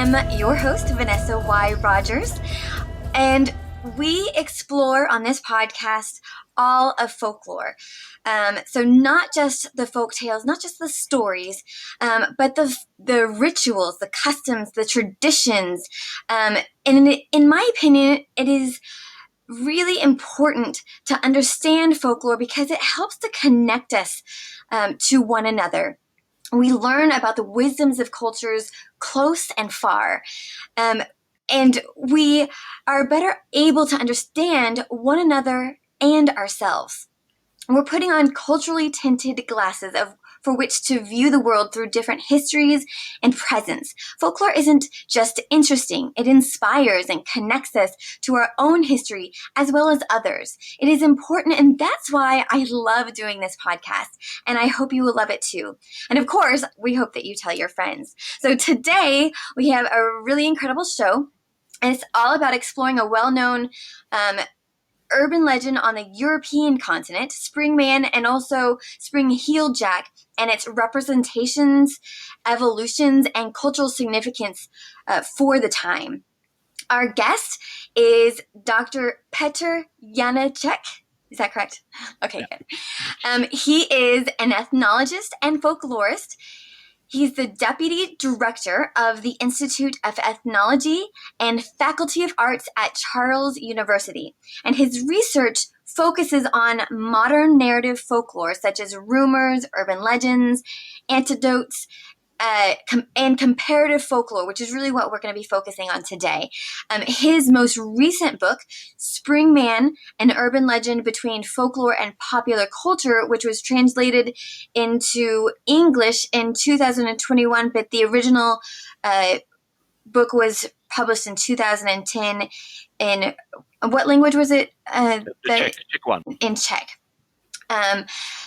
am your host, Vanessa Y. Rogers, and we explore on this podcast all of folklore. So not just the folk tales, not just the stories, but the rituals, the customs, the traditions. And in my opinion, it is really important to understand folklore because it helps to connect us to one another. We learn about the wisdoms of cultures close and far. And we are better able to understand one another and ourselves. We're putting on culturally tinted glasses for which to view the world through different histories and presents. Folklore isn't just interesting, it inspires and connects us to our own history as well as others. It is important, and that's why I love doing this podcast, and I hope you will love it too. And of course, we hope that you tell your friends. So today, we have a really incredible show, and it's all about exploring a well-known urban legend on the European continent, Springman, and also Spring-heeled Jack, and its representations, evolutions, and cultural significance for the time. Our guest is Dr. Petr Janacek. Is that correct? Okay, good. He is an ethnologist and folklorist. He's the Deputy Director of the Institute of Ethnology and Faculty of Arts at Charles University. And his research focuses on modern narrative folklore, such as rumors, urban legends, anecdotes, and comparative folklore, which is really what we're going to be focusing on today. His most recent book, Springman, an urban legend between folklore and popular culture, which was translated into English in 2021, but the original book was published in 2010 in, what language was it? Czech one. In Czech.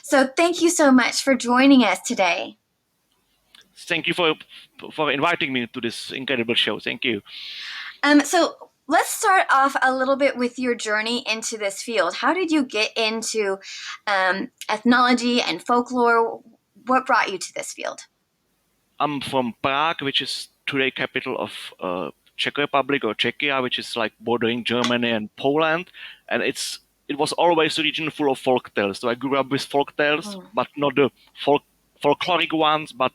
So thank you so much for joining us today. Thank you for inviting me to this incredible show. Thank you. So let's start off a little bit with your journey into this field. How did you get into ethnology and folklore? What brought you to this field? I'm from Prague, which is today capital of Czech Republic or Czechia, which is like bordering Germany and Poland. And it was always a region full of folk tales. So I grew up with folk tales, but not the folkloric ones, but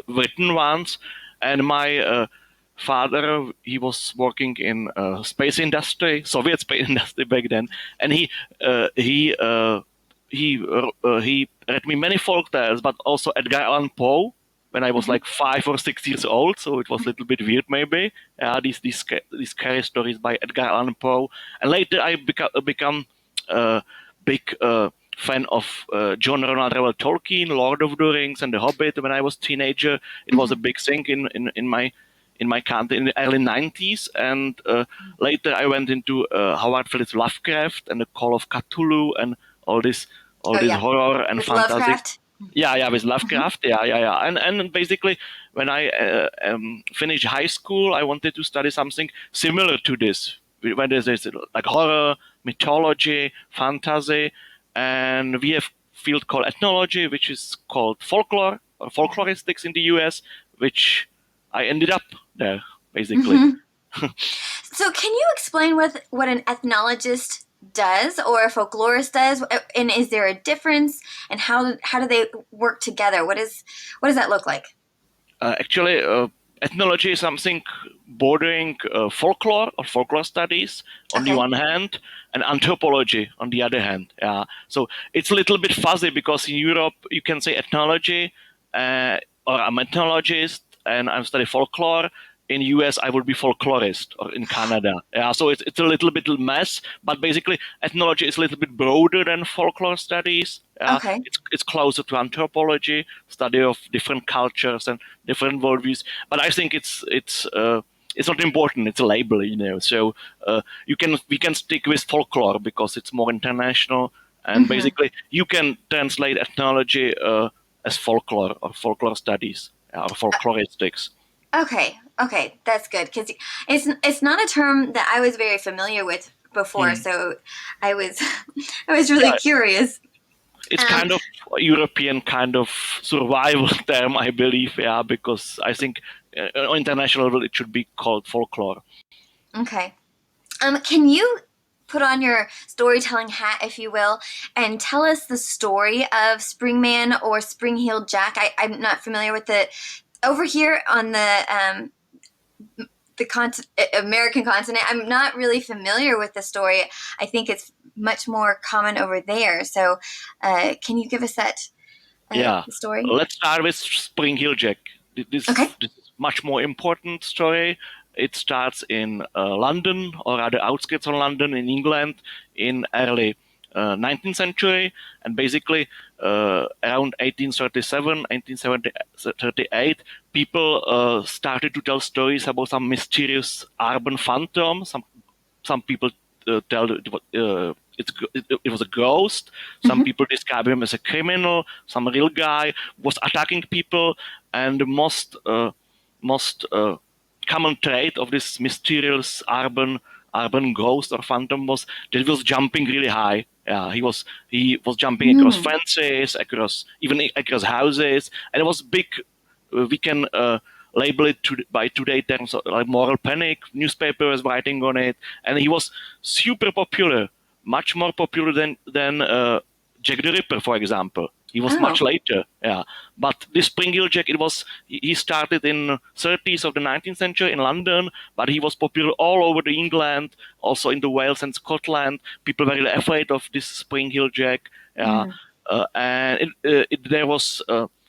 written ones. And my father, he was working in space industry, Soviet space industry back then, and he read me many folk tales, but also Edgar Allan Poe when I was like 5 or 6 years old. So it was a little bit weird, maybe. These scary stories by Edgar Allan Poe, and later I become big fan of John Ronald Reuel Tolkien, Lord of the Rings, and The Hobbit. When I was a teenager, it was a big thing in my country in the early 90s. And later I went into Howard Phillips Lovecraft and The Call of Cthulhu and all this horror and with fantasy. Lovecraft? Yeah, with Lovecraft. Yeah. And basically, when I finished high school, I wanted to study something similar to this, where there's like horror, mythology, fantasy. And we have a field called ethnology, which is called folklore or folkloristics in the US, which I ended up there, basically. So can you explain what an ethnologist does or a folklorist does? And is there a difference? And how do they work together? What does that look like? Actually, ethnology is something bordering folklore or folklore studies on the one hand, and anthropology on the other hand. So it's a little bit fuzzy because in Europe you can say ethnology or I'm an ethnologist and I'm studying folklore. In US I would be folklorist, or in Canada. So it's a little bit mess, but basically ethnology is a little bit broader than folklore studies. It's closer to anthropology, study of different cultures and different worldviews. But I think it's not important. It's a label, So we can stick with folklore because it's more international, and basically you can translate ethnology as folklore or folklore studies or folkloristics. Okay, that's good, because it's not a term that I was very familiar with before, so I was really curious. It's kind of European kind of survival term, I believe, because I think on international level, it should be called folklore. Okay. Can you put on your storytelling hat, if you will, and tell us the story of Springman or Spring-Heeled Jack? I'm not familiar with it. Over here on the American continent, I'm not really familiar with the story. I think it's much more common over there. So can you give us that story? Let's start with Spring-Heeled Jack. This is much more important story. It starts in London, or rather outskirts of London in England, in early 19th century. And basically around 1837, 1838, people started to tell stories about some mysterious urban phantom. Some people tell it was a ghost. Some people describe him as a criminal. Some real guy was attacking people, and the most common trait of this mysterious urban ghost or phantom was that he was jumping really high. Yeah, he was jumping across fences, even across houses, and it was big. We can label it by today terms like moral panic. Newspaper was writing on it, and he was super popular, much more popular than Jack the Ripper, for example. He was much later, yeah. But this Spring-Heeled Jack, he started in 30s of the 19th century in London, but he was popular all over the England, also in the Wales and Scotland. People were really afraid of this Spring-Heeled Jack, yeah. And there was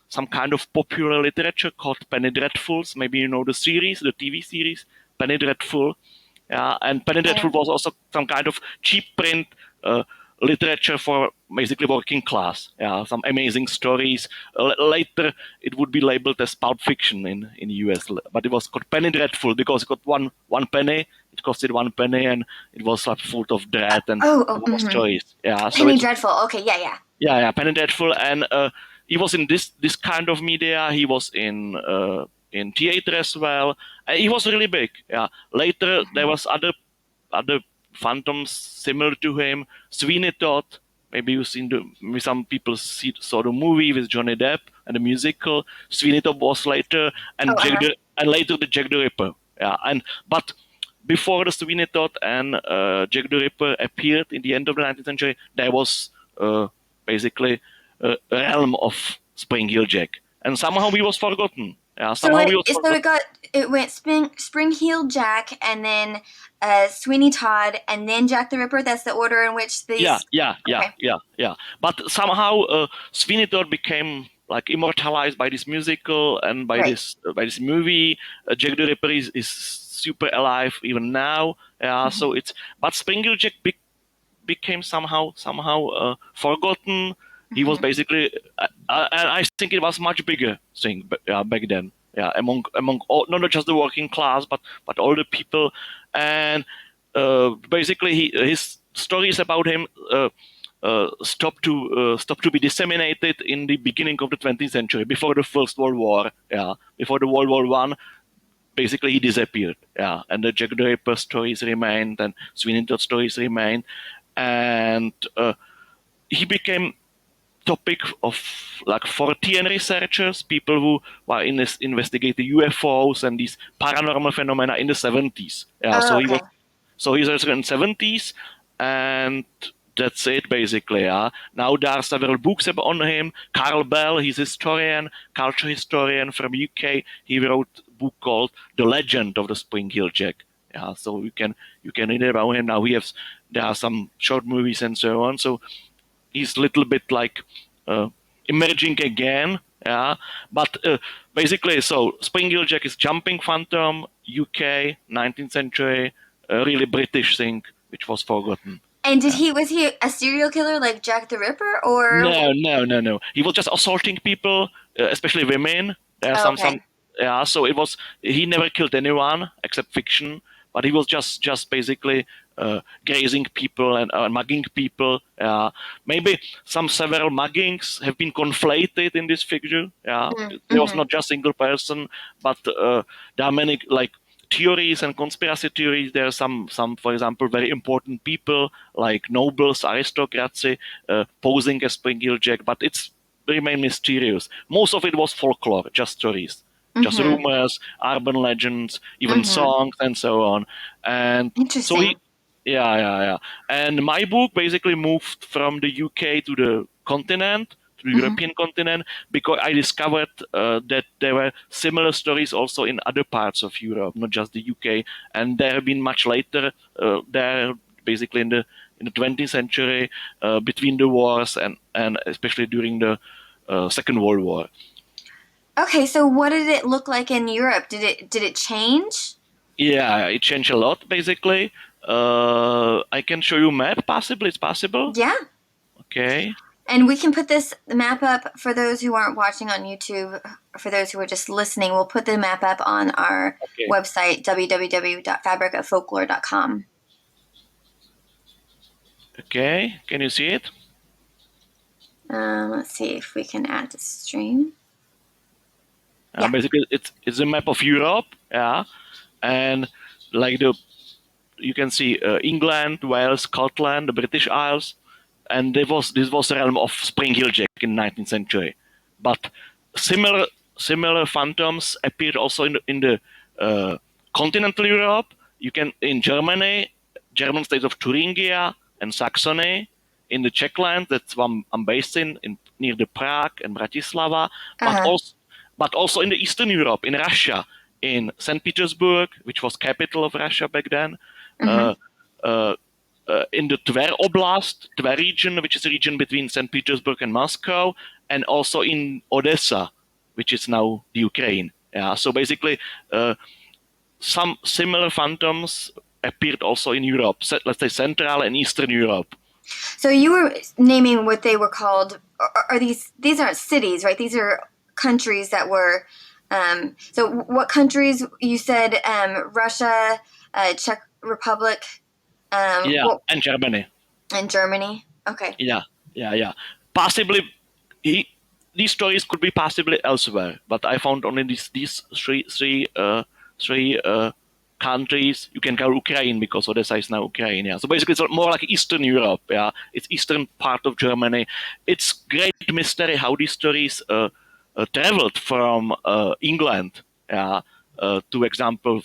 some kind of popular literature called Penny Dreadfuls. Maybe you know the series, the TV series, Penny Dreadful. Yeah, and Penny Dreadful was also some kind of cheap print literature for basically working class. Yeah, some amazing stories. Later, it would be labeled as pulp fiction in the US, but it was called Penny Dreadful because it got one penny. It costed 1 penny, and it was like full of dread and stories. Yeah, so Penny Dreadful. Okay, yeah. Yeah, Penny Dreadful, and he was in this kind of media. He was in theater as well. He was really big. Yeah. Later, there was other phantoms similar to him. Sweeney Todd. Maybe you've seen some people saw the movie with Johnny Depp and the musical. Sweeney Todd was later, and later the Jack the Ripper. Yeah, but before the Sweeney Todd and Jack the Ripper appeared in the end of the 19th century, there was basically a realm of Spring-Heeled Jack, and somehow he was forgotten. Yeah, it went Spring-Heeled Jack, and then Sweeney Todd, and then Jack the Ripper. That's the order in which these. Yeah. But somehow Sweeney Todd became like immortalized by this musical and by this movie. Jack the Ripper is super alive even now. Yeah, so but Spring-Heeled Jack became somehow forgotten. He was basically, and I think it was much bigger thing back then. Yeah, among all, not just the working class, but all the people, and basically his stories about him stopped to be disseminated in the beginning of the 20th century, before the First World War. Yeah, before the World War I. Basically, he disappeared. Yeah, and the Jack the Ripper stories remained, and Sweeney Todd stories remained, and he became topic of like 40 researchers, people who were investigating UFOs and these paranormal phenomena in the 70s. Yeah, so he's also in the 70s, and that's it basically. Yeah. Now there are several books on him. Carl Bell, he's historian, culture historian from UK. He wrote a book called The Legend of the Spring-Heeled Jack. Yeah, so you can read about him. Now there are some short movies and so on. So he's a little bit like emerging again, yeah. But basically, so Spring-Heeled Jack is jumping phantom, UK, 19th century, a really British thing which was forgotten. And was he a serial killer like Jack the Ripper, or no? He was just assaulting people, especially women. There are some. Yeah, so he never killed anyone except fiction, but he was just basically grazing people and mugging people. Maybe several muggings have been conflated in this figure. Yeah, there was not just a single person, but there are many like theories and conspiracy theories. There are some, for example, very important people like nobles, aristocracy, posing as Spring-Heeled Jack, but it's remained mysterious. Most of it was folklore, just stories. just rumors, urban legends, even songs, and so on. And so Interesting. yeah. And my book basically moved from the UK to the continent, to the European continent, because I discovered that there were similar stories also in other parts of Europe, not just the UK. And there have been much later there, basically in the 20th century, between the wars and especially during the Second World War. Okay, so what did it look like in Europe? Did it change? Yeah, it changed a lot basically. I can show you a map. Possibly, it's possible. Yeah. Okay. And we can put this map up for those who aren't watching on YouTube. For those who are just listening, we'll put the map up on our website, www.fabricoffolklore.com. Okay, can you see it? Let's see if we can add the stream. Basically, it's a map of Europe, yeah, and like you can see England, Wales, Scotland, the British Isles, and this was the realm of Spring Hill Jack in the 19th century. But similar phantoms appeared also in the continental Europe. You can in Germany, German states of Thuringia and Saxony, in the Czech land, that's one I'm based in near the Prague and Bratislava, but also in the Eastern Europe, in Russia, in St. Petersburg, which was capital of Russia back then, in the Tver Oblast, Tver region, which is a region between St. Petersburg and Moscow, and also in Odessa, which is now the Ukraine. Yeah, so basically, some similar phantoms appeared also in Europe, let's say Central and Eastern Europe. So you were naming what they were called. Are these aren't cities, right? These are countries that were. So what countries you said? Russia, Czech Republic. And Germany. And Germany. Okay. Yeah. Possibly, these stories could be possibly elsewhere, but I found only these three countries. You can call Ukraine because Odessa is now Ukraine. Yeah, so basically it's more like Eastern Europe. Yeah, it's eastern part of Germany. It's great mystery how these stories traveled from England. Yeah, to example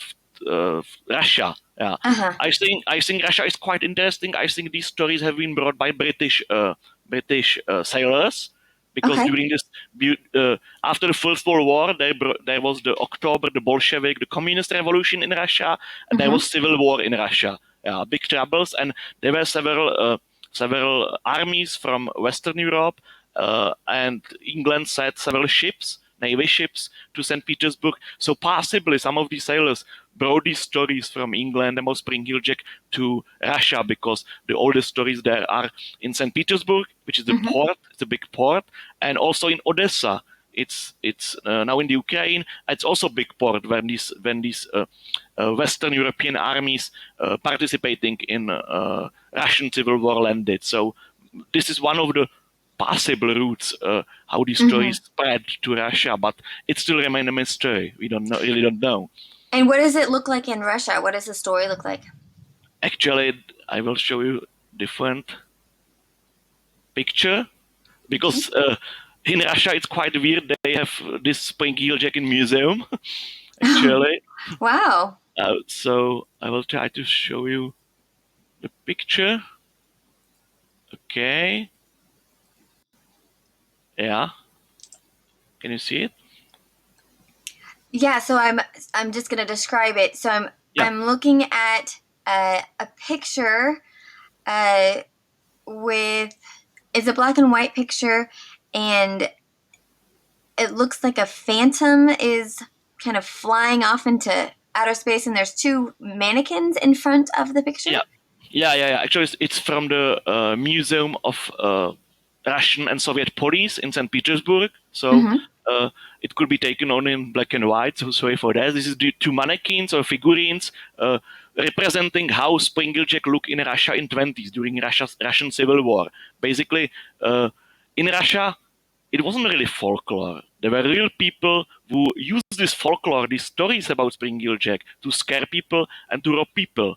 Russia. Yeah, I think Russia is quite interesting. I think these stories have been brought by British sailors. Because during this, after the First World War, there was the October, the Bolshevik, the Communist Revolution in Russia, and there was civil war in Russia. Yeah, big troubles, and there were several armies from Western Europe, and England sent several ships, Navy ships, to St. Petersburg. So possibly some of these sailors brought these stories from England and Spring Hill Jack to Russia, because the oldest stories there are in St. Petersburg, which is the port, it's a big port, and also in Odessa. It's now in the Ukraine. It's also a big port when these Western European armies participating in Russian civil war landed. So this is one of the possible routes how these stories spread to Russia, but it still remains a mystery. We really don't know. And what does it look like in Russia? What does the story look like? Actually, I will show you different picture, because in Russia it's quite weird. They have this Spring Hill Jack in museum. Actually, wow. So I will try to show you the picture. Okay. Yeah. Can you see it? Yeah. So I'm just gonna describe it. So I'm looking at a picture with it's a black and white picture, and it looks like a phantom is kind of flying off into outer space, and there's two mannequins in front of the picture. Yeah. Actually, it's from the Museum of Russian and Soviet Police in St. Petersburg. So it could be taken only in black and white. So sorry for that. This is the two mannequins or figurines representing how Spring Hill Jack looked in Russia in 20s during Russian Civil War. Basically, in Russia, it wasn't really folklore. There were real people who used this folklore, these stories about Spring Hill Jack, to scare people and to rob people.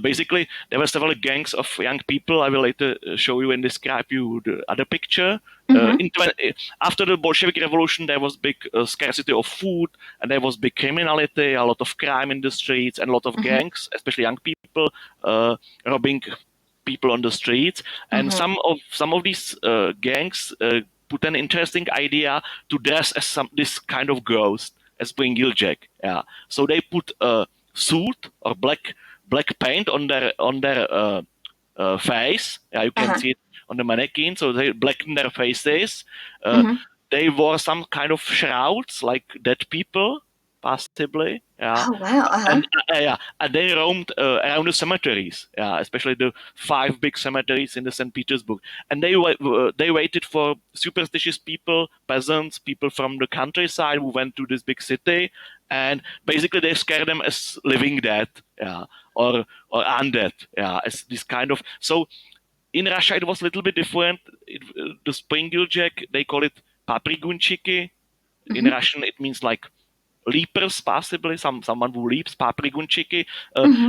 Basically, there were several gangs of young people. I will later show you and describe you the other picture. After the Bolshevik Revolution, there was big scarcity of food, and there was big criminality, a lot of crime in the streets, and a lot of gangs, especially young people, robbing people on the streets. And some of these gangs put an interesting idea to dress as this kind of ghost, as Springman. Yeah, so they put a suit or black paint on their face. Yeah, you can see it on the mannequin. So they blacken their faces. They wore some kind of shrouds, like dead people, possibly. Yeah. Oh wow. And they roamed around the cemeteries. Yeah, especially the 5 big cemeteries in the St. Petersburg. And they waited for superstitious people, peasants, people from the countryside who went to this big city, and basically they scared them as living dead. Yeah, or undead. Yeah, as this kind of. So in Russia it was a little bit different. The Springman, they call it paprigunchiki. In Russian it means like leapers, possibly someone who leaps, paprigunchiki.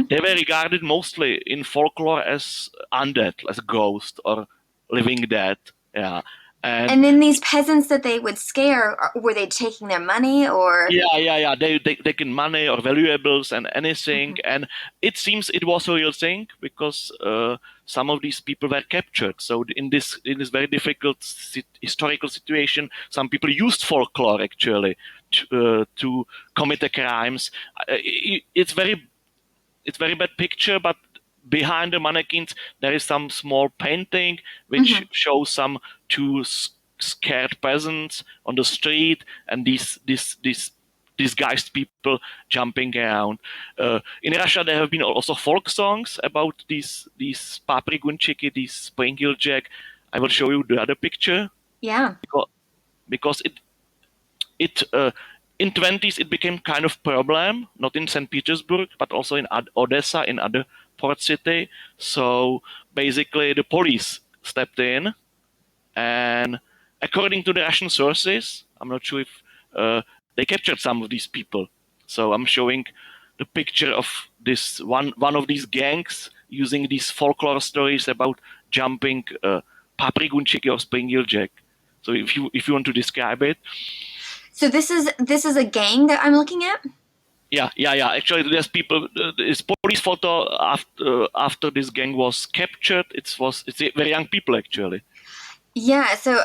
They were regarded mostly in folklore as undead, as ghost or living dead. Yeah. And then these peasants that they would scare, were they taking their money or? Yeah. They taking money or valuables and anything, and it seems it was a real thing because some of these people were captured. So in this very difficult historical situation, some people used folklore actually to commit the crimes. It's very bad picture, but behind the mannequins there is some small painting which shows some 2 scared peasants on the street and these disguised people jumping around. In Russia there have been also folk songs about these paprigunchiki, these Springman. I will show you the other picture. Yeah. Because it in 20s it became kind of problem, not in St. Petersburg but also in Odessa, in other port city. So basically the police stepped in, and according to the Russian sources, I'm not sure if they captured some of these people. So I'm showing the picture of this one of these gangs using these folklore stories about jumping paprigunchiki or Springman. So if you want to describe it. So this is a gang that I'm looking at? Yeah. Actually, there's people. This police photo after this gang was captured. It's very young people actually. Yeah. So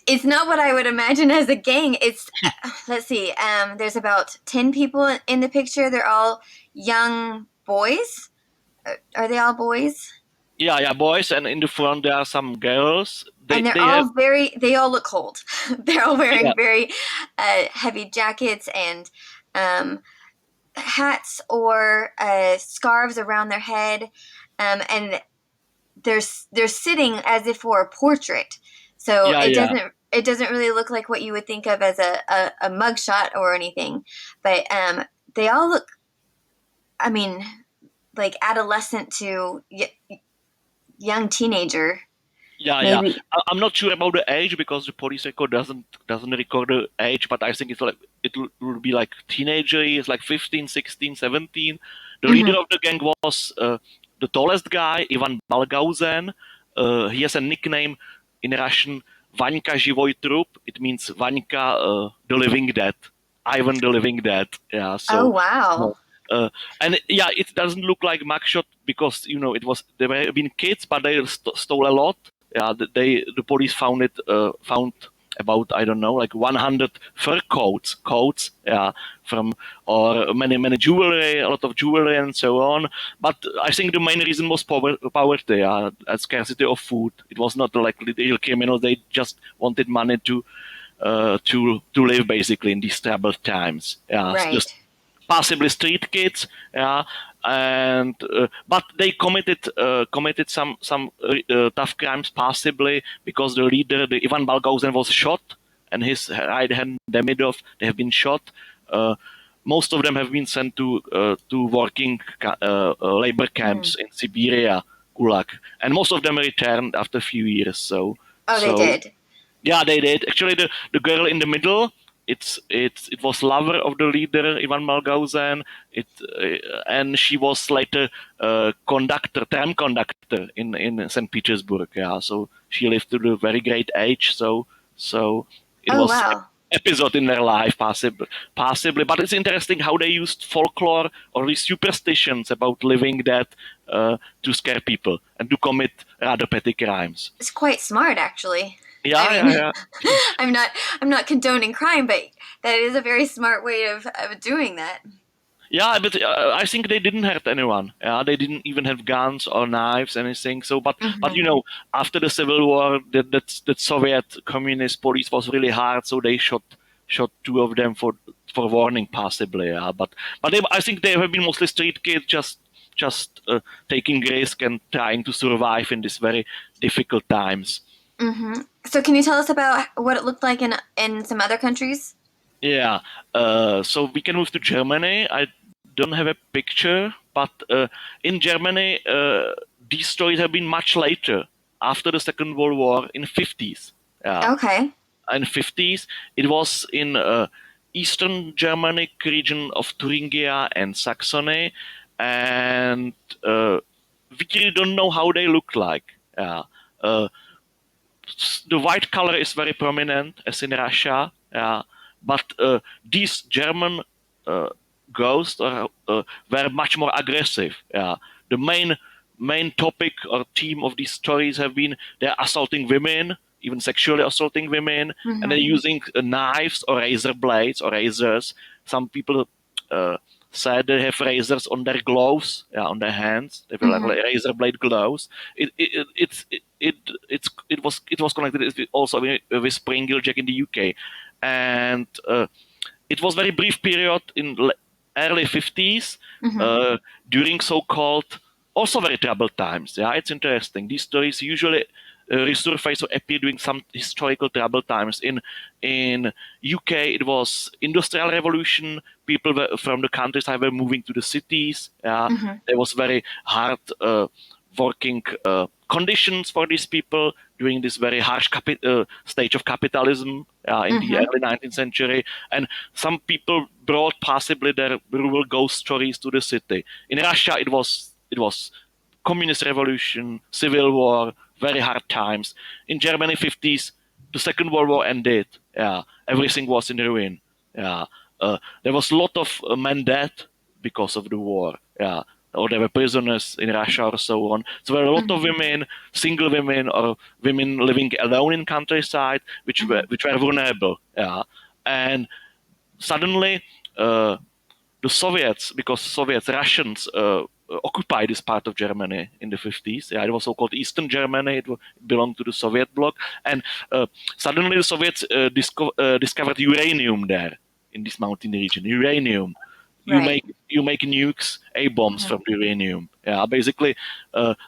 it's not what I would imagine as a gang. It's let's see. There's about 10 people in the picture. They're all young boys. Are they all boys? Yeah, boys, and in the front there are some girls. They all look cold. They're all wearing very heavy jackets and hats or scarves around their head, and they're sitting as if for a portrait. So it doesn't really look like what you would think of as a mugshot or anything, but they all look, I mean, like adolescent to young teenager. Yeah. I'm not sure about the age because the police record doesn't record the age, but I think it will be like teenager years, like 15, 16, 17. The leader of the gang was the tallest guy, Ivan Balgausen. He has a nickname in Russian, Vaňka Živoj trup. It means Vaňka, the living dead. Ivan the living dead. Yeah. So, oh wow. And yeah, it doesn't look like mugshot because there were been kids, but they stole a lot. Yeah, the police found about, I don't know, like 100 fur coats, yeah, or many jewelry, a lot of jewelry and so on. But I think the main reason was poverty, a scarcity of food. It was not like real criminals; they just wanted money to live basically in these troubled times. Yeah, right. Just possibly street kids. Yeah. And but they committed some tough crimes, possibly because the leader, the Ivan Balgausen, was shot, and his right hand Demidov, they have been shot. Most of them have been sent to working labor camps in Siberia, Gulag, and most of them returned after a few years. They did. Yeah, they did. Actually, the girl in the middle, it was lover of the leader Ivan Malgausen. And she was later tram conductor in St. Petersburg. Yeah, so she lived to the very great age. So it Oh, was wow. episode in their life, possibly. But it's interesting how they used folklore or these superstitions about living dead to scare people and to commit rather petty crimes. It's quite smart, actually. I Yeah, mean, yeah, yeah. I'm not condoning crime, but that is a very smart way of doing that. Yeah, but I think they didn't hurt anyone. Yeah, they didn't even have guns or knives, anything. So, but Hmm. after the civil war, that Soviet communist police was really hard. So they shot two of them for warning, possibly. Yeah, but I think they have been mostly street kids, just taking risk and trying to survive in these very difficult times. Hmm. So, can you tell us about what it looked like in some other countries? Yeah. So we can move to Germany. I don't have a picture, but in Germany, these stories have been much later, after the Second World War, in 50s. Yeah, Okay. in 50s, it was in Eastern Germanic region of Thuringia and Saxony, and we really don't know how they look like. Yeah. Uh, the white color is very prominent, as in Russia. Yeah, but these German uh, ghosts were much more aggressive. Yeah, the main topic or theme of these stories have been they're assaulting women, even sexually assaulting women, and they're Hmm. using knives or razor blades or razors. Some people uh, said they have razors on their gloves, yeah, on their hands. They were Hmm. like razor blade gloves. It was connected also with Springman in the UK, and it was very brief period in early 50s Hmm. uh, during so-called also very troubled times. Yeah, it's interesting. These stories usually resurface or appear during some historical troubled times. In UK, it was industrial revolution. People from the countryside were moving to the cities. Yeah, Hmm. there was very hard working conditions for these people during this very harsh stage of capitalism in the Hmm. early 19th century. And some people brought possibly their rural ghost stories to the city. In Russia, it was communist revolution, civil war, very hard times. In Germany, 50s, the Second World War ended. Yeah, everything was in ruin. Yeah, there was a lot of men dead because of the war. Yeah, or they were prisoners in Russia or so on. So there were a lot of Hmm. women, single women, or women living alone in countryside, Hmm. which were vulnerable. Yeah, and suddenly uh, the Soviets, because Soviets, Russians occupied this part of Germany in the 50s. Yeah, it was so-called Eastern Germany. It belonged to the Soviet bloc, and uh, suddenly the Soviets discovered uranium there in this mountain region. Uranium. Right. You make nukes, a bombs Hmm. from uranium. Yeah, basically,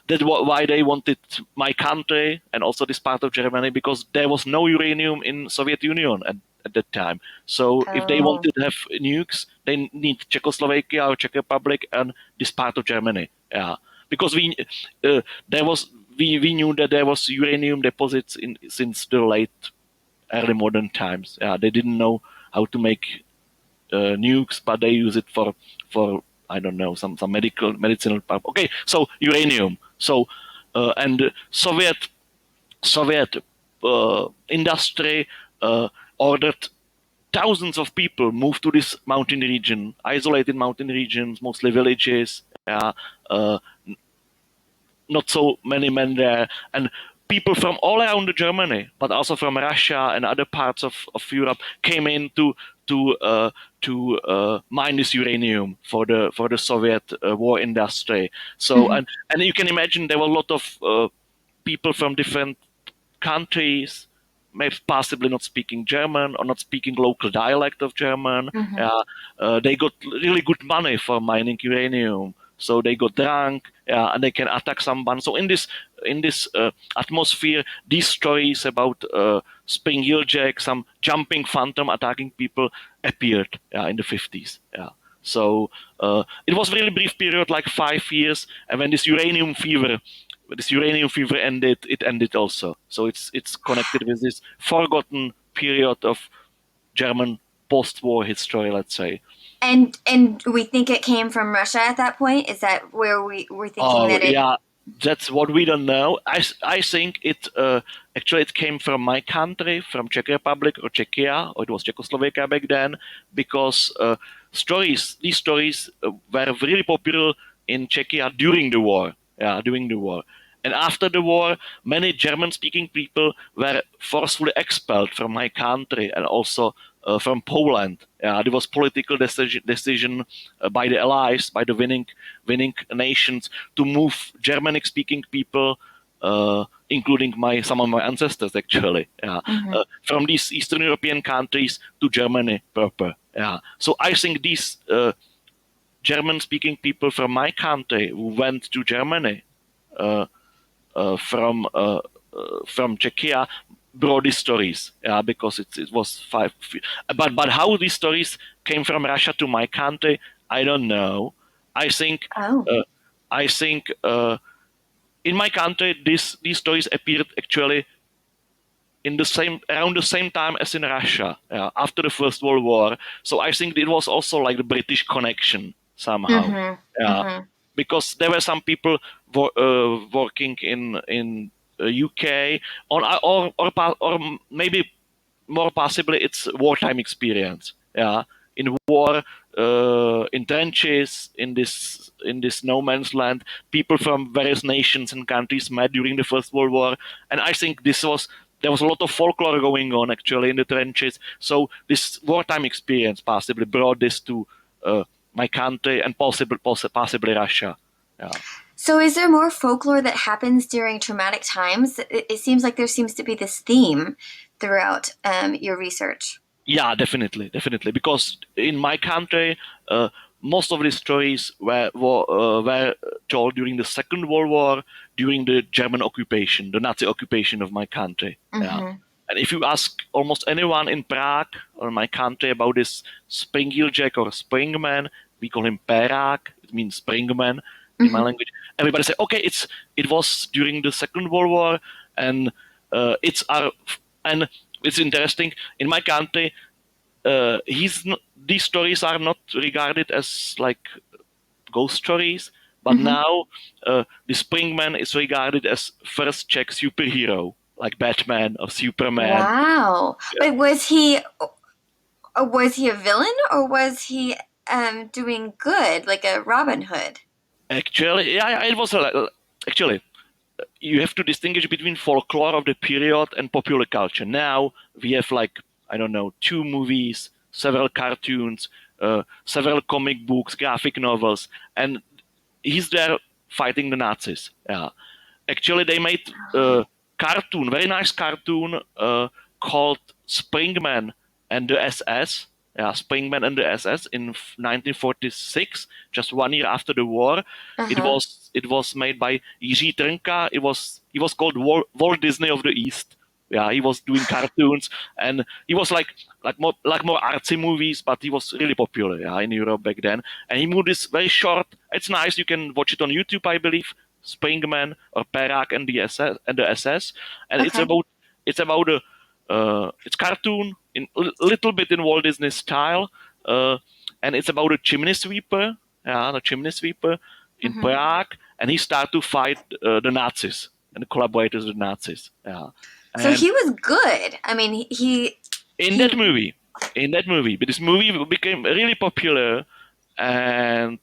that's why they wanted my country and also this part of Germany, because there was no uranium in Soviet Union at that time. So if they Oh. wanted to have nukes, they need Czechoslovakia or Czech Republic and this part of Germany. Yeah, because there was we knew that there was uranium deposits in since the late early modern times. Yeah, they didn't know how to make nukes, but they use it for I don't know some medicinal purpose. Okay, so uranium. So and Soviet industry ordered thousands of people move to this mountain region, isolated mountain regions, mostly villages. Yeah, uh, not so many men there, and people from all around Germany, but also from Russia and other parts of Europe, came in to mine this uranium for the Soviet war industry. So Hmm. and you can imagine there were a lot of people from different countries, maybe possibly not speaking German or not speaking local dialect of German. Hmm. Uh, they got really good money for mining uranium, so they got drunk, and they can attack someone. So in this atmosphere, these stories about Spring Jack, some jumping phantom attacking people, appeared in the 50s. Yeah. So it was a really brief period, like 5 years, and when this uranium fever ended, it ended also. So it's connected with this forgotten period of German post-war history, let's say. And we think it came from Russia at that point? Is that where we're thinking that it... Yeah, that's what we don't know. I think it actually it came from my country, from Czech Republic or Czechia, or it was Czechoslovakia back then, because these stories were really popular in Czechia during the war. Yeah, during the war. And after the war, many German-speaking people were forcefully expelled from my country and also from Poland. There was political decision by the Allies, by the winning nations, to move Germanic-speaking people, including some of my ancestors actually, from these Eastern European countries to Germany proper. So I think these German-speaking people from my country who went to Germany from Czechia brought these stories, because it was five. But how these stories came from Russia to my country, I don't know. I think in my country these stories appeared actually in around the same time as in Russia, after the First World War. So I think it was also like the British connection somehow. Because there were some people working in UK, or maybe more possibly it's wartime experience. In war, in trenches, in this no man's land, people from various nations and countries met during the First World War, and I think there was a lot of folklore going on actually in the trenches. So this wartime experience possibly brought this to my country and possibly Russia. So is there more folklore that happens during traumatic times? It seems like there seems to be this theme throughout your research. Yeah, definitely. Because in my country, most of these stories were told during the Second World War, during the German occupation, the Nazi occupation of my country. And if you ask almost anyone in Prague or my country about this Spring Jack or Springman, we call him Perák. It means Springman in my language. Everybody say, okay, it was during the Second World War, and it's interesting. In my country, these stories are not regarded as like ghost stories, but now the Springman is regarded as first Czech superhero, like Batman or Superman. Wow! Yeah. But was he a villain, or was he doing good, like a Robin Hood? Actually, yeah, it was actually. You have to distinguish between folklore of the period and popular culture. Now we have like, I don't know, 2 movies, several cartoons, several comic books, graphic novels, and he's there fighting the Nazis. Actually, they made a cartoon, very nice cartoon, called Springman and the SS. Springman and the SS in 1946, just 1 year after the war. It was made by Jiří Trnka. He was called Walt Disney of the East. He was doing cartoons, and he was like more artsy movies, but he was really popular in Europe back then. And he moved this very short. It's nice. You can watch it on YouTube, I believe. Springman or Perák and the SS, and it's about it's cartoon in a little bit in Walt Disney style, and it's about a chimney sweeper, in Prague, and he started to fight the Nazis and collaborators with the Nazis. So he was good. I mean, in that movie, but this movie became really popular. And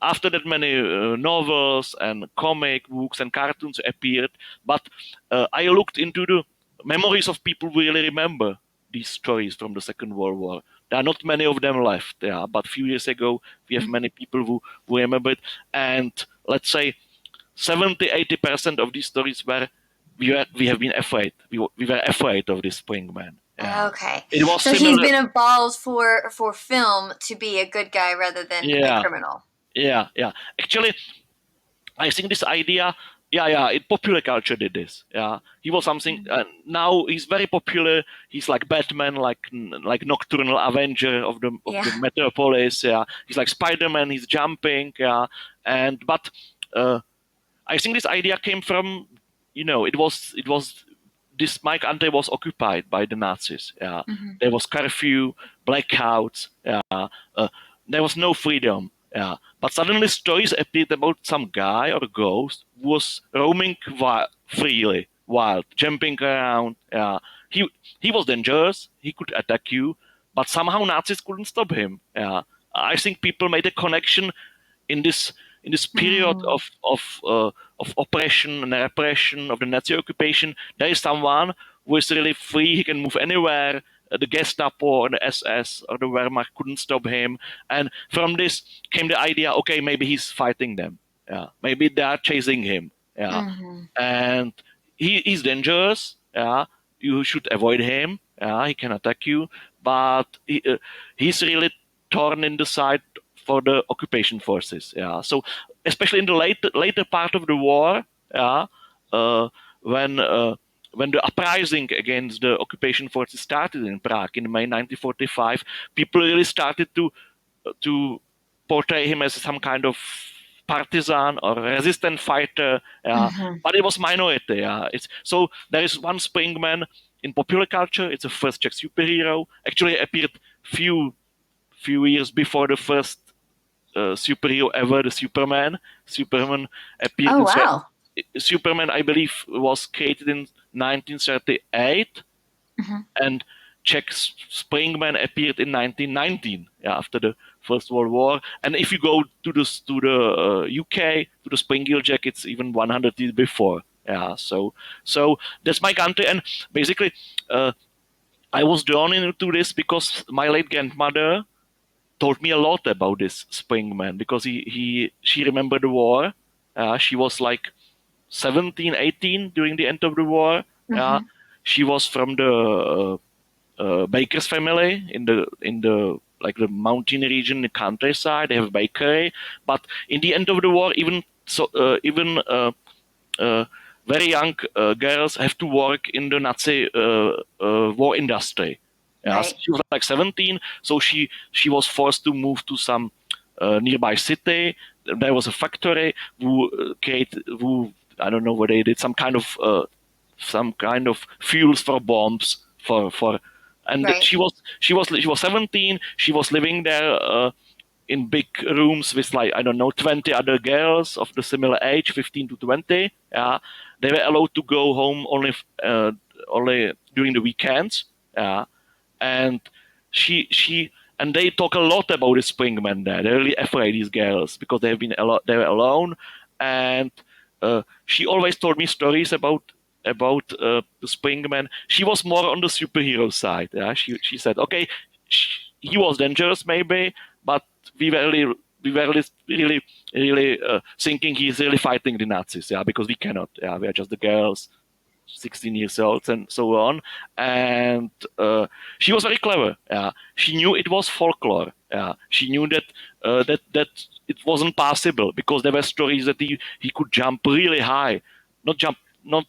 after that, many novels and comic books and cartoons appeared. But I looked into the memories of people who really remember these stories from the Second World War. There are not many of them left. But a few years ago, we have many people who remember it. And let's say 70-80% of these stories we have been afraid. We were afraid of this Springman. Okay. So he's been evolved for film to be a good guy rather than a criminal. Yeah. Actually, I think this idea, popular culture did this. He was something. Now he's very popular. He's like Batman, like nocturnal Avenger of the metropolis. He's like Spider-Man. He's jumping. But I think this idea came from, it was this my country was occupied by the Nazis. Yeah, Mm-hmm. there was curfew, blackouts. Yeah, there was no freedom. Yeah, but suddenly stories appeared about some guy or a ghost who was roaming freely, wild, jumping around. Yeah, he was dangerous. He could attack you, but somehow Nazis couldn't stop him. Yeah, I think people made a connection in this period Mm. of oppression and repression of the Nazi occupation. There is someone who is really free. He can move anywhere. The Gestapo or the SS or the Wehrmacht couldn't stop him. And from this came the idea: okay, maybe he's fighting them. Yeah, maybe they are chasing him. Yeah, Mm-hmm. and he's dangerous. Yeah, you should avoid him. Yeah, he can attack you, but he's really torn in the side for the occupation forces. Yeah, so especially in the later part of the war, yeah, uh, when uh, when the uprising against the occupation forces started in Prague in May 1945, people really started to portray him as some kind of partisan or resistant fighter. Yeah, Mm-hmm. but it was minority. Yeah, it's so there is one Springman in popular culture. It's a first Czech superhero. Actually, appeared few years before the first superhero ever, the Superman. Superman appeared Oh, in wow. Superman, I believe, was created in 1938, Mm-hmm. and Czech Springman appeared in 1919, yeah, after the First World War. And if you go to the UK, to the Springhill Jack, it's even 100 years before. Yeah, so that's my country, and basically, I was drawn into this because my late grandmother told me a lot about this Springman because she remembered the war. She was like 17, 18 during the end of the war. Mm-hmm. She was from the baker's family in the like the mountain region, the countryside. They have a bakery, but in the end of the war, even uh, very young girls have to work in the Nazi war industry. Yeah, so Right. she was like 17, so she was forced to move to some nearby city. There was a factory who I don't know what they did, some kind of fuels for bombs for and Right. she was 17. She was living there in big rooms with like I don't know 20 other girls of the similar age, 15 to 20. Yeah, they were allowed to go home only during the weekends. Yeah, and she and they talk a lot about the Springman there. They're really afraid, these girls, because they were alone, and she always told me stories about the Springman. She was more on the superhero side. Yeah, she said, okay, he was dangerous maybe, but we were really thinking he's really fighting the Nazis. Yeah, because we cannot. Yeah, we are just the girls. 16 years old and so on, and she was very clever. Yeah, she knew it was folklore. Yeah, she knew that it wasn't possible because there were stories that he could jump really high, not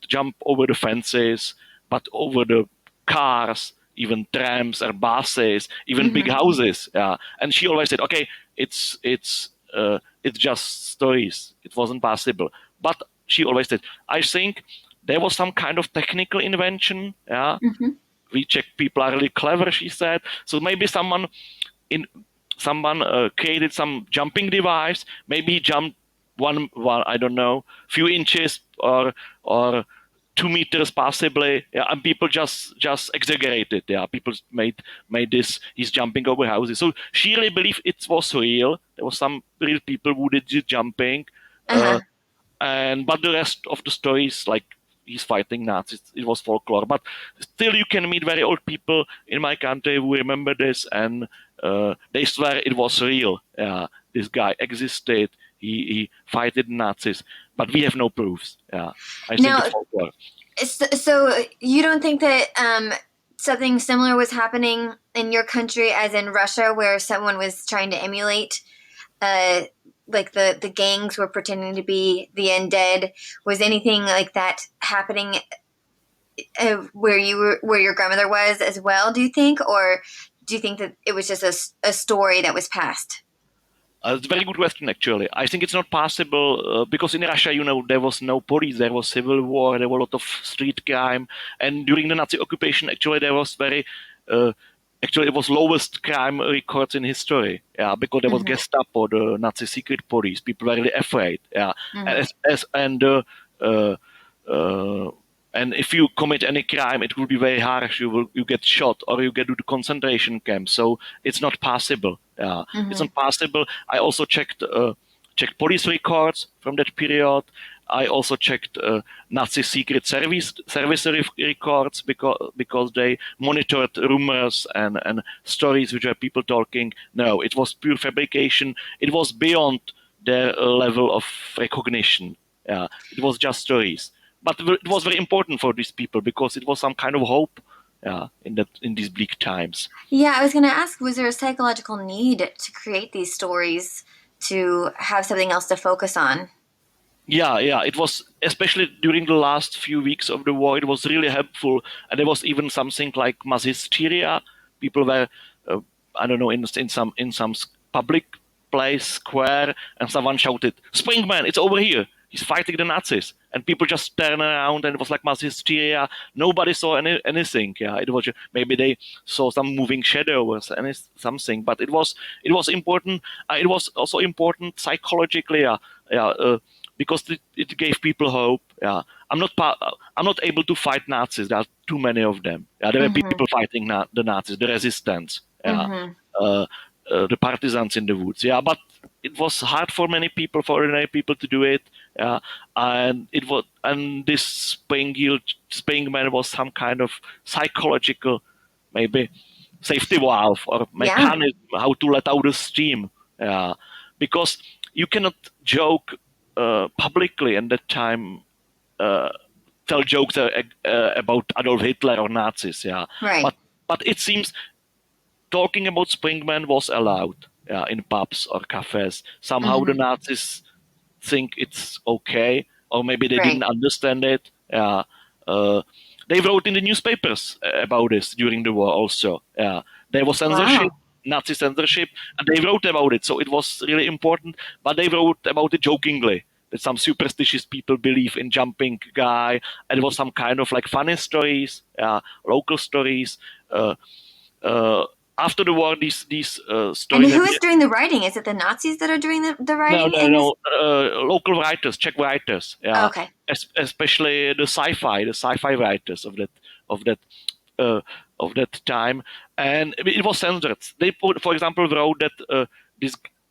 jump over the fences, but over the cars, even trams or buses, even big Mm-hmm. houses. Yeah, and she always said, okay, it's just stories. It wasn't possible, but she always said, I think there was some kind of technical invention. Yeah, Mm-hmm. we Czech people are really clever, she said. So maybe in someone created some jumping device. Maybe he jumped one I don't know, few inches or 2 meters possibly. Yeah, and people just exaggerated. Yeah, people made this. He's jumping over houses. So she really believed it was real. There was some real people who did the jumping. Uh, Uh-huh. but the rest of the stories, like he's fighting Nazis, it was folklore. But still, you can meet very old people in my country who remember this, and they swear it was real. This guy existed. He fighted Nazis, but we have no proofs. Yeah, I think Now, it's folklore. so you don't think that something similar was happening in your country as in Russia, where someone was trying to emulate, uh, like the gangs were pretending to be the undead? Was anything like that happening where your grandmother was as well? Do you think, or do you think that it was just a story that was passed? It's a very good question, actually. I think it's not possible because in Russia, there was no police, there was civil war, there was a lot of street crime, and during the Nazi occupation, actually, there was actually, it was lowest crime records in history. Yeah, because there was Gestapo, the Nazi secret police. People were really afraid. Yeah, uh, uh, and if you commit any crime, it will be very harsh. You get shot or you get to the concentration camp. So it's not possible. Yeah, it's not possible. I also checked police records from that period. I also checked Nazi secret service records because they monitored rumors and stories which were people talking. No, it was pure fabrication. It was beyond their level of recognition. Yeah, it was just stories. But it was very important for these people because it was some kind of hope. Yeah, in these bleak times. Yeah, I was going to ask, was there a psychological need to create these stories to have something else to focus on? Yeah, it was, especially during the last few weeks of the war, it was really helpful. And there was even something like mass hysteria. People were, I don't know, in some public place, square, and someone shouted, "Springman, it's over here. He's fighting the Nazis." And people just turned around, and it was like mass hysteria. Nobody saw anything. Yeah, it was maybe they saw some moving shadow or something, but it was important. It was also important psychologically. Because it gave people hope. Yeah, I'm not able to fight Nazis. There are too many of them. Yeah, there were people fighting the Nazis, the resistance. Yeah, the partisans in the woods. Yeah, but it was hard for for ordinary people to do it. Yeah, and this Springman was some kind of psychological, maybe safety valve or mechanism how to let out the steam. Yeah, because you cannot joke publicly at that time, tell jokes about Adolf Hitler or Nazis. Yeah, Right. But it seems talking about Springman was allowed. Yeah, in pubs or cafes. Somehow the Nazis think it's okay, or maybe they didn't understand it. Yeah, they wrote in the newspapers about this during the war. Also, yeah, there was censorship. Wow. Nazi censorship, and they wrote about it. So it was really important, but they wrote about it jokingly. That some superstitious people believe in jumping guy, and it was some kind of like funny stories, local stories. After the war, these stories. And who is doing the writing? Is it the Nazis that are doing the writing? No. Local writers, Czech writers. Yeah, Okay. Especially the sci-fi writers of that of that time, and it was censored. They for example, wrote that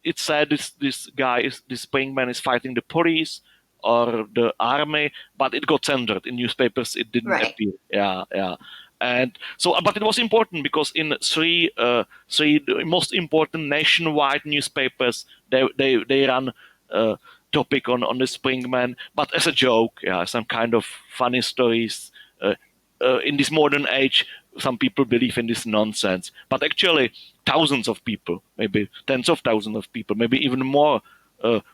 it said this guy this Springman is fighting the police or the army, but it got censored in newspapers. It didn't appear. Yeah. And so, but it was important because in three most important nationwide newspapers, they run topic on the Springman, but as a joke, some kind of funny stories. In this modern age, some people believe in this nonsense, but actually, thousands of people, maybe tens of thousands of people, maybe even more,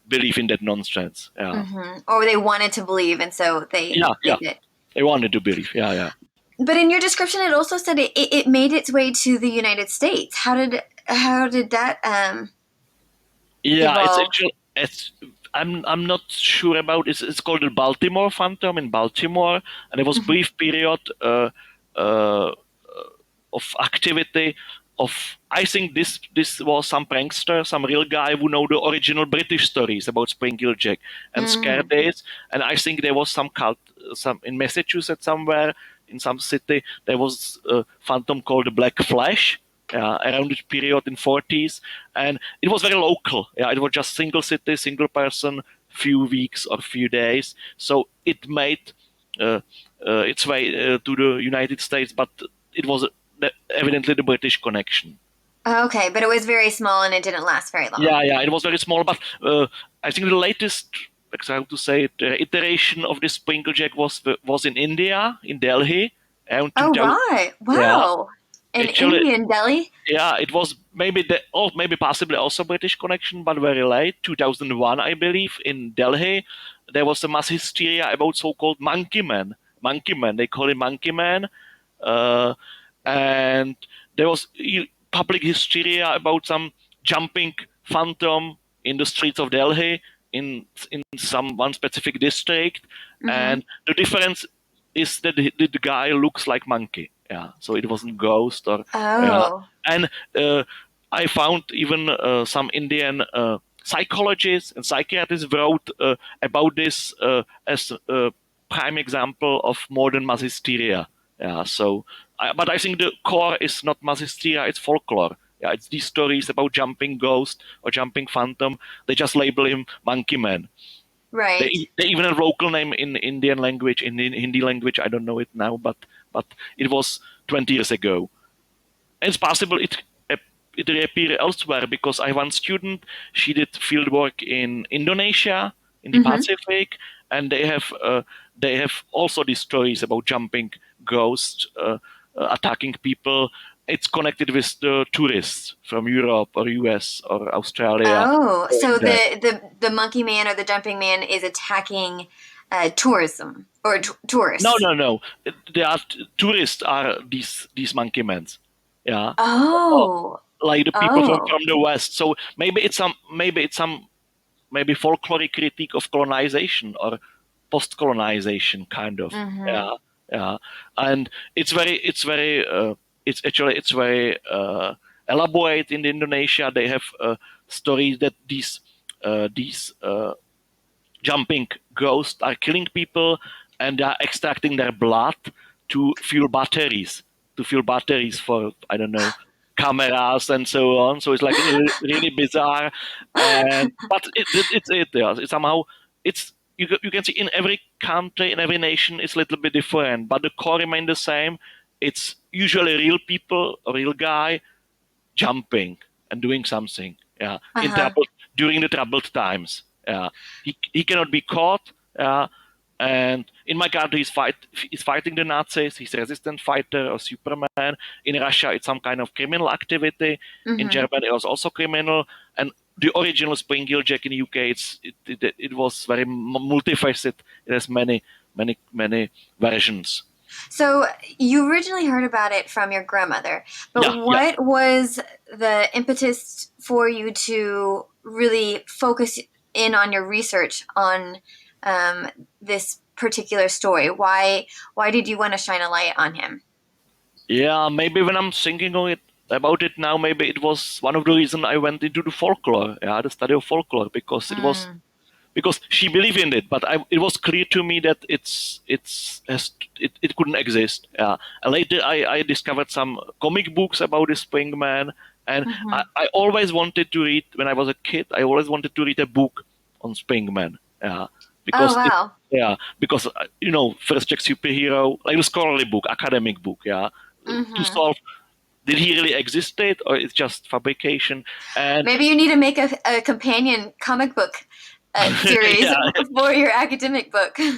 believe in that nonsense. Yeah. Or they wanted to believe, and so they did. They wanted to believe. Yeah. But in your description, it also said it made its way to the United States. How did that? Yeah, evolve? I'm not sure about it. It's called the Baltimore Phantom in Baltimore, and it was a brief period of activity. I think this was some prankster, some real guy who know the original British stories about Springfield Jack and Scare Days, and I think there was some cult, some in Massachusetts somewhere in some city. There was a phantom called the Black Flash. Around this period in 40s, and it was very local. Yeah, it was just single city, single person, few weeks or few days. So it made its way to the United States, but it was evidently the British connection. Okay, but it was very small and it didn't last very long. Yeah, it was very small, but I think the latest, how to say it, iteration of this Sprinkle Jack was in India, in Delhi. Oh, right. Wow. Yeah. In India, in Delhi? Yeah, it was maybe possibly also British connection, but very late, 2001, I believe, in Delhi. There was a mass hysteria about so-called Monkey Man. They call him Monkey Man. And there was public hysteria about some jumping phantom in the streets of Delhi in some one specific district, and the difference is that the guy looks like monkey. Yeah, so it wasn't ghost or Oh. and I found even some Indian psychologists and psychiatrists wrote about this as a prime example of modern mass hysteria. Yeah, so but I think the core is not mass hysteria; it's folklore. Yeah, it's these stories about jumping ghost or jumping phantom. They just label him Monkey Man. Right. They even have local name in Indian language, in Hindi language. I don't know it now, but it was 20 years ago. And it's possible it reappear elsewhere because I have one student. She did field work in Indonesia, in the Pacific, and they have also these stories about jumping ghosts, attacking people. It's connected with the tourists from Europe or US or Australia. Oh, so going there. the monkey man or the jumping man is attacking tourism or No, tourists. no, no. They are tourists are these monkey men. Yeah. Oh. Like the people Oh. from the West. So maybe folkloric critique of colonization or post-colonization kind of. Mm-hmm. Yeah, yeah. And it's very elaborate in Indonesia. They have stories that these jumping ghosts are killing people and they are extracting their blood to fuel batteries, for, I don't know, cameras and so on. So it's like really bizarre. And but yeah. It's somehow it's you can see in every country, in every nation, it's a little bit different, but the core remains the same. It's usually real people, a real guy jumping and doing something. Yeah, in Uh-huh. trouble during the troubled times. Yeah, he cannot be caught. Yeah, and in my country, he's fighting the Nazis. He's a resistant fighter or Superman. In Russia, it's some kind of criminal activity. In Mm-hmm. Germany, it was also criminal. And the original Spring Jack in the UK, it was very multifaceted. It has many versions. So you originally heard about it from your grandmother, but Yeah, yeah. what was the impetus for you to really focus in on your research on this particular story? Why did you want to shine a light on him? Yeah, maybe when I'm thinking about it now, maybe it was one of the reasons I went into the folklore, yeah, the study of folklore, because Mm. she believed in it, but it was clear to me that it couldn't exist. Yeah. And later, I discovered some comic books about the Springman, and Hmm. I always wanted to read when I was a kid. I always wanted to read a book on Springman. Yeah, Oh because wow. first Czech superhero, like a scholarly book, academic book. Yeah, to Hmm. solve did he really existed or it's just fabrication and Maybe you need to make a companion comic book series yeah, for your academic book. yeah.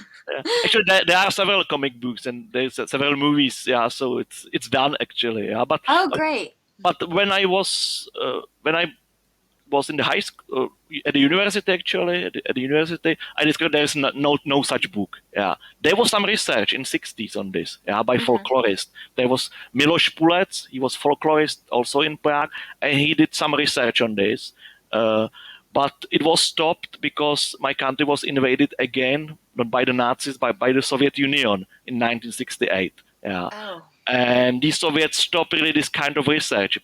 Actually there are several comic books and there's several movies, yeah, so it's done actually, yeah, Oh, uh, great. but when I was in the high school, at the university actually, at the university, I discovered there's no such book. Yeah, there was some research in '60s on this. Yeah, by Hmm. folklorist. There was Miloš Pulec. He was folklorist also in Prague, and he did some research on this. Uh, but it was stopped because my country was invaded again, not by the Nazis, but by the Soviet Union in 1968. Yeah, Oh. and the Soviets stopped really this kind of research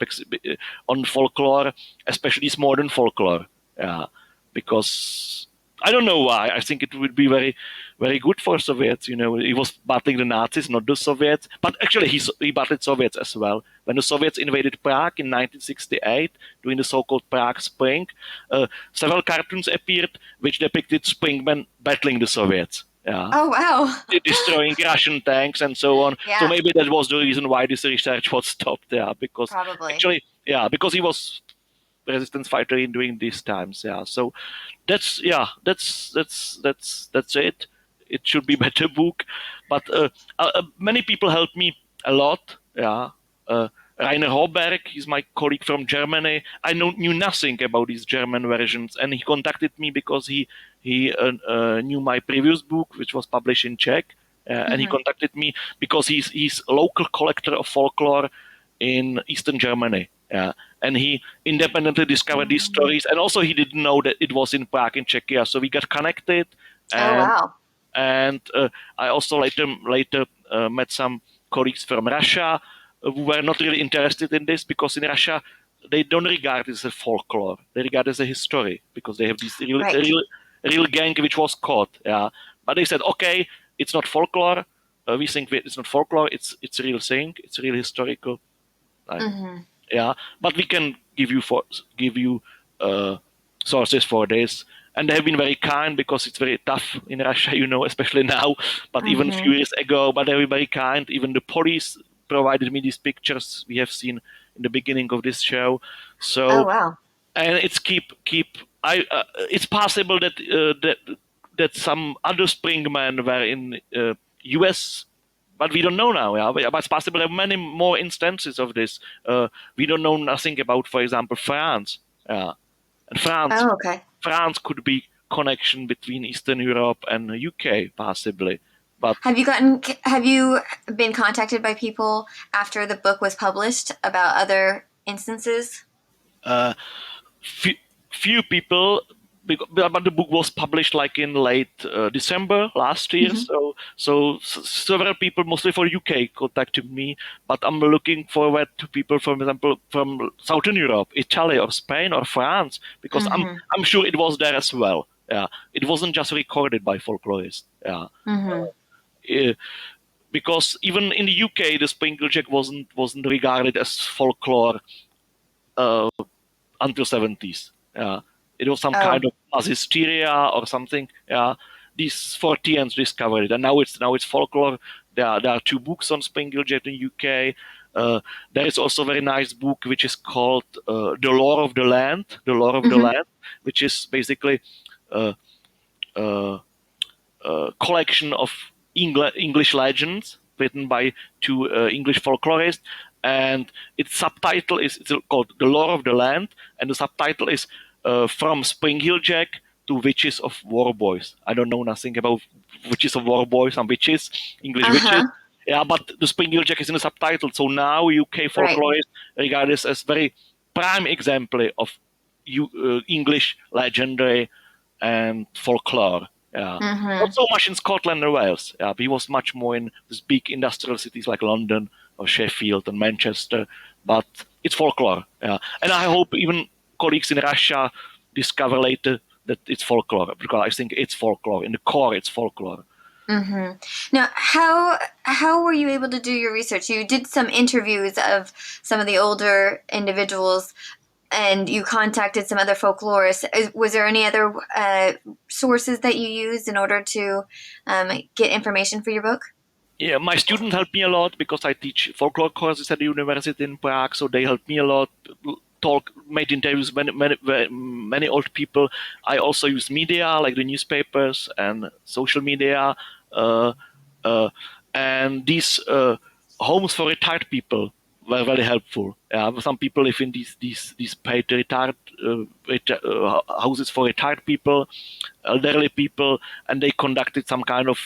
on folklore, especially this modern folklore. Yeah, because I don't know why. I think it would be very good for Soviets. You know, he was battling the Nazis, not the Soviets. But actually, he battled Soviets as well. When the Soviets invaded Prague in 1968, during the so-called Prague Spring, several cartoons appeared which depicted Springmen battling the Soviets. Yeah, Oh wow. destroying Russian tanks and so on. So Yeah, maybe that was the reason why this research was stopped there, because probably. actually, yeah, because he was resistance fighter in during these times. Yeah, so that's it. It should be better book, but many people helped me a lot. Yeah. Uh, Rainer Hoberg, he's my colleague from Germany. I knew nothing about these German versions, and he contacted me because he knew my previous book, which was published in Czech, and he Hmm. contacted me because he's a local collector of folklore in Eastern Germany. Yeah, and he independently discovered these stories, and also he didn't know that it was in Prague in Czechia. So we got connected, Oh, and wow. I also later met some colleagues from Russia who were not really interested in this, because in Russia they don't regard it as a folklore; they regard it as a history, because they have this Right. real gang which was caught. Yeah, but they said, okay, it's not folklore. We think it's not folklore. It's a real thing. It's real historical. And, Hmm. yeah, but we can give you uh, sources for this, and they have been very kind, because it's very tough in Russia, especially now, but even a Hmm. few years ago. But they were very kind. Even the police provided me these pictures we have seen in the beginning of this show. Oh, So, wow. and it's keep I it's possible that some other Springmen were in US, but we don't know now. Yeah, but it's possible there are many more instances of this. We don't know nothing about, for example, France. Yeah, and Oh, okay. France could be connection between Eastern Europe and UK possibly, but Have you been contacted by people after the book was published about other instances? uh, few, few people, but the book was published like in late December last year. Hmm. So several people, mostly for UK, contacted me. But I'm looking forward to people, for example, from Southern Europe, Italy or Spain or France, because Hmm. I'm sure it was there as well. Yeah, it wasn't just recorded by folklorists. Yeah. Hmm. Uh, because even in the UK, the Springlejack wasn't regarded as folklore uh, until 70s. Yeah, it was some Oh. kind of mass hysteria or something. Yeah, these 40s discovered it, and now it's folklore. There are two books on Springlejet in UK. There is also a very nice book which is called The Lore of the Land, Hmm. which is basically a, a, a collection of English legends written by two English folklorists, and its subtitle is it's called The Lore of the Land, and the subtitle is From Spring Hill Jack to Witches of Warboys. I don't know nothing about witches of Warboys and witches, English witches. Uh-huh. Yeah, but the Spring Hill Jack is in the subtitle, so now UK Right. folklorists regard this as very prime example of English legendary and folklore. Yeah. Not Hmm. so much in Scotland and Wales. Yeah, he was much more in these big industrial cities like London or Sheffield and Manchester. But it's folklore. Yeah, and I hope even colleagues in Russia discover later that it's folklore, because I think it's folklore. In the core, it's folklore. Hmm. Now, how were you able to do your research? You did some interviews of some of the older individuals, and you contacted some other folklorists. Was there any other sources that you used in order to get information for your book? Yeah, my students help me a lot because I teach folklore courses at the university in Prague, so they help me a lot. Made interviews with many old people. I also use media like the newspapers and social media, uh, uh, and these homes for retired people were very helpful. Some people live in these paid houses for retired people, elderly people, and they conducted some kind of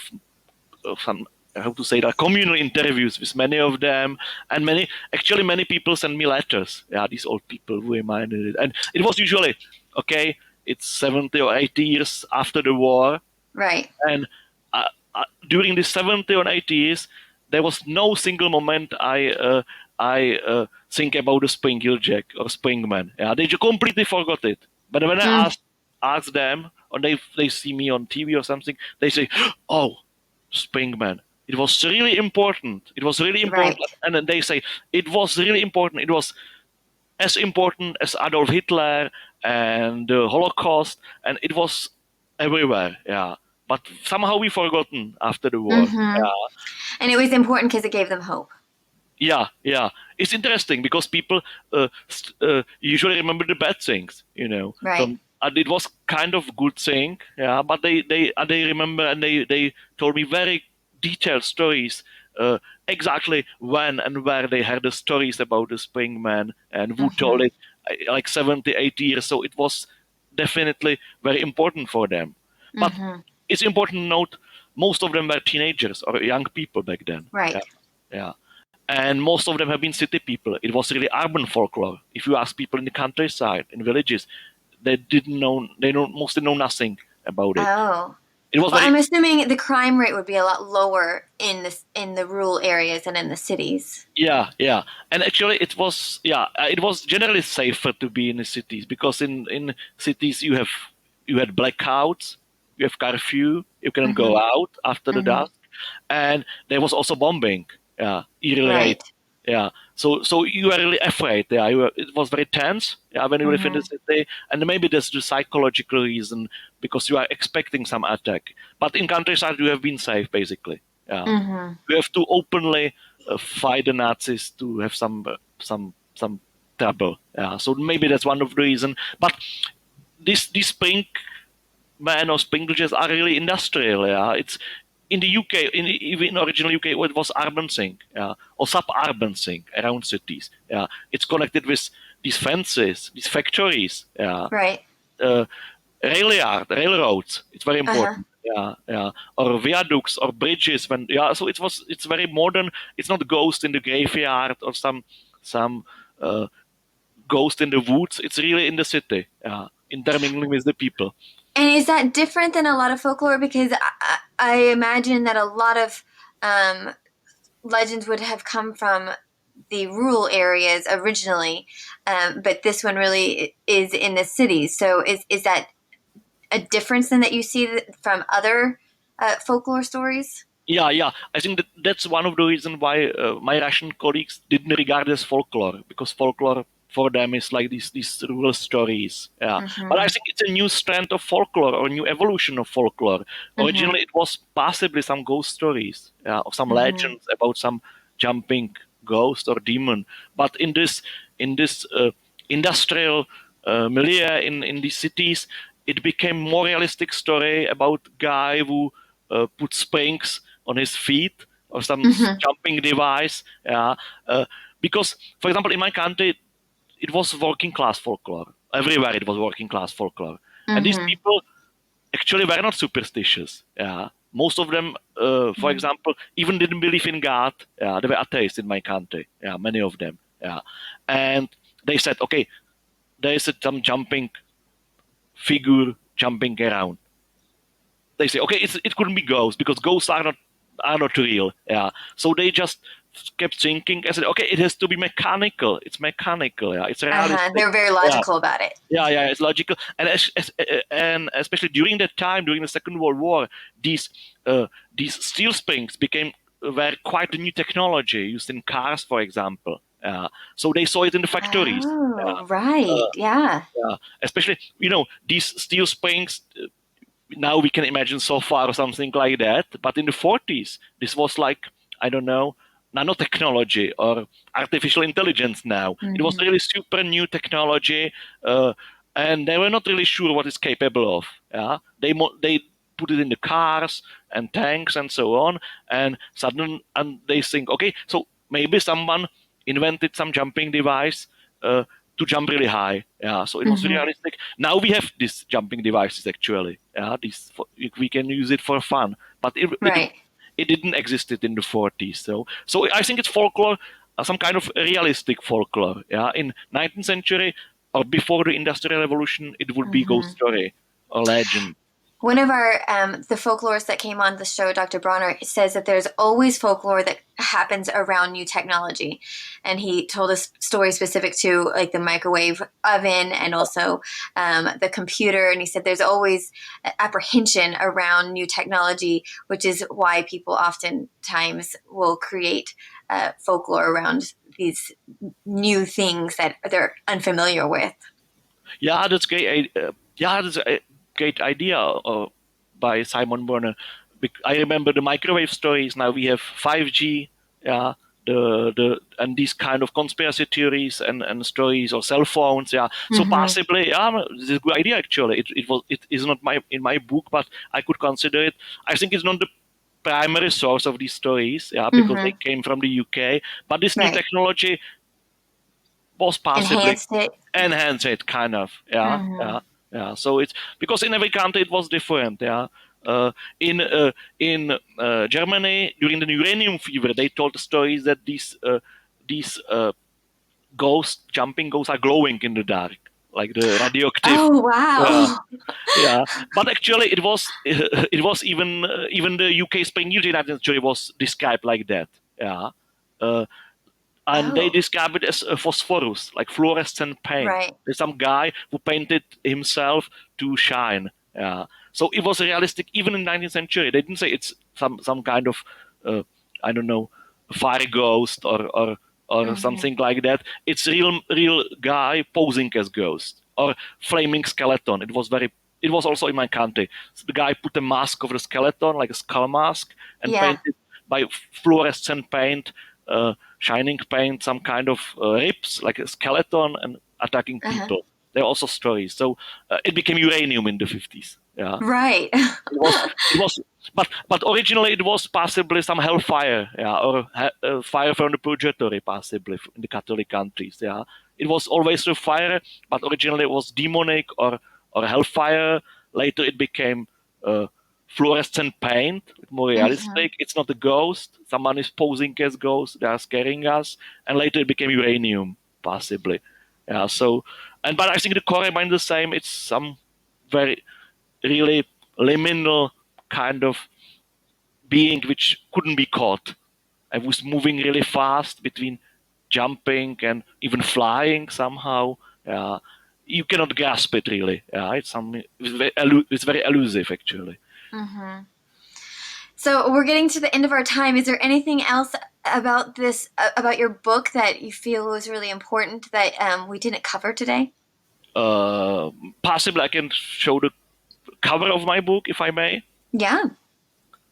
some, how to say that, communal interviews with many of them, and many people send me letters. Yeah, these old people who reminded it, and it was usually okay. It's 70 or 80 years after the war, Right. and during these 70 or 80 years, there was no single moment I think about the Spring Hill Jack or Springman. Yeah, they just completely forgot it. But when I Mm. ask them, or they see me on TV or something, they say, "Oh, Springman. It was really important. It was really important." Right. And then they say, "It was really important. It was as important as Adolf Hitler and the Holocaust, and it was everywhere." Yeah, but somehow we forgotten after the war. Hmm. Yeah, And it was important because it gave them hope. yeah, yeah. It's interesting because people usually remember the bad things, Right. from. And it was kind of good thing, yeah. But they remember, and they told me very detailed stories, exactly when and where they heard the stories about the Springman and who told Hmm. it, like 70, 80 years. So it was definitely very important for them. But Hmm. it's important to note most of them were teenagers or young people back then. Right. Yeah, yeah. and most of them have been city people. It was really urban folklore. If you ask people in the countryside, in villages, they didn't know. They don't mostly know nothing about it. Oh. It was Well, very I'm assuming the crime rate would be a lot lower in the rural areas than in the cities. yeah, and actually it was generally safer to be in the cities because in cities you had blackouts, you have curfew, you cannot go Hmm. out after the Hmm. dusk, and there was also bombing, eerily rate. Right. Yeah, so you were really afraid. Yeah, it was very tense. Yeah, when you live in the Hmm. city, and maybe there's the psychological reason because you are expecting some attack. But in countryside, you have been safe basically. Yeah, Hmm. you have to openly fight the Nazis to have some trouble. Yeah, so maybe that's one of the reasons. But these spring man or sprinkles are really industrial. Yeah, it's in the UK, even original UK, it was urban thing, yeah, or suburban thing around cities. Yeah, it's connected with these fences, these factories. Yeah, Right. uh, railroads. It's very Uh-huh. important. Yeah, or viaducts or bridges. So it's very modern. It's not ghost in the graveyard or some uh, ghost in the woods. It's really in the city. Yeah, intermingling with the people. And is that different than a lot of folklore? Because I imagine that a lot of um, legends would have come from the rural areas originally, but this one really is in the cities. So is that a difference then that you see from other folklore stories? Yeah. I think that's one of the reasons why my Russian colleagues didn't regard it as folklore because folklore for them is like these rural stories. Yeah, but I Hmm. think it's a new strand of folklore or a new evolution of folklore. Hmm. Originally, it was possibly some ghost stories, yeah, or some Hmm. legends about some jumping ghost or demon. But in this industrial milieu in these cities, it became more realistic story about guy who put springs on his feet or some Hmm. jumping device. Yeah, uh, because for example, in my country, it was working class folklore. Everywhere it was working class folklore, and these Hmm. people actually were not superstitious. Yeah, most of them, for Hmm. example, even didn't believe in God. Yeah, they were atheists in my country. Yeah, many of them. Yeah, and they said, okay, there is some jumping figure jumping around. They say, okay, it couldn't be ghosts because ghosts are not real. Yeah, so they just kept thinking and said, okay, it has to be mechanical. It's mechanical. Yeah, it's Uh-huh. realistic. They're very Yeah, logical about it. yeah, it's logical. And especially during that time, during the Second World War, these these steel springs became were quite a new technology used in cars, for example. So they saw it in the factories. Oh, Uh, right. Yeah. Especially, these steel springs. Now we can imagine sofa or something like that. But in the 40s, this was like, I don't know, nanotechnology or artificial intelligence now. It was Hmm. really super new technology, and they were not really sure what it's capable of. Yeah, they put it in the cars and tanks and so on, and suddenly and they think, okay, so maybe someone invented some jumping device. To jump really high. Yeah, so it was Hmm. realistic. Now we have these jumping devices actually. Yeah, we can use it for fun, but Right. it didn't exist in the 40s. So I think it's folklore, some kind of realistic folklore. Yeah, in 19th century or before the Industrial Revolution, it would be ghost Hmm. story or legend. One of our the folklorists that came on the show, Dr. Bronner, says that there's always folklore that happens around new technology, and he told us stories specific to like the microwave oven and also the computer. And he said there's always apprehension around new technology, which is why people oftentimes will create folklore around these new things that they're unfamiliar with. Yeah, that's great. Yeah, that's a great idea by Simon Warner. I remember the microwave stories. Now we have 5G. Yeah, the and these kind of conspiracy theories and stories or cell phones. Yeah, so Hmm. possibly, yeah, it's a good idea actually. It is not in my book, but I could consider it. I think it's not the primary source of these stories. Yeah, because they Hmm. came from the UK. But this new Right. technology was possibly Enhanced it. enhance it kind of. Yeah, Hmm. so it's because in every country it was different. Yeah, In Germany during the uranium fever, they told the stories that these jumping ghosts are glowing in the dark, like the radioactive. Oh, Yeah, wow. yeah. But actually, it was it was even the UK spring United actually was described like that. Yeah. Uh, and they Oh, describe it as a phosphorus, like fluorescent paint. right. There's some guy who painted himself to shine. Yeah. So it was realistic even in 19th century. They didn't say it's some kind of uh, I don't know, fire ghost or Hmm. something like that. It's real guy posing as ghost or flaming skeleton. It was also in my country. So the guy put a mask over the skeleton, like a skull mask, and Yeah. painted by fluorescent paint, shining paint, some kind of ribs, like a skeleton, and attacking Uh-huh. people. There are also stories. So it became uranium in the 50s. Yeah, Right. it was, but originally it was possibly some hellfire, yeah, or fire from the purgatory, possibly in the Catholic countries. Yeah, it was always through fire, but originally it was demonic or hellfire. Later it became uh, fluorescent paint, more Hmm. realistic. It's not a ghost. Someone is posing as ghost. They are scaring us, and later it became uranium, possibly. Yeah. So, but I think the core remains the same. It's some very really liminal kind of being which couldn't be caught. I was moving really fast between jumping and even flying somehow. You cannot grasp it really. It's very elusive actually. Hmm. So we're getting to the end of our time. Is there anything else about this, about your book, that you feel was really important that we didn't cover today? Uh, Possibly I can show the cover of my book if I may. Yeah.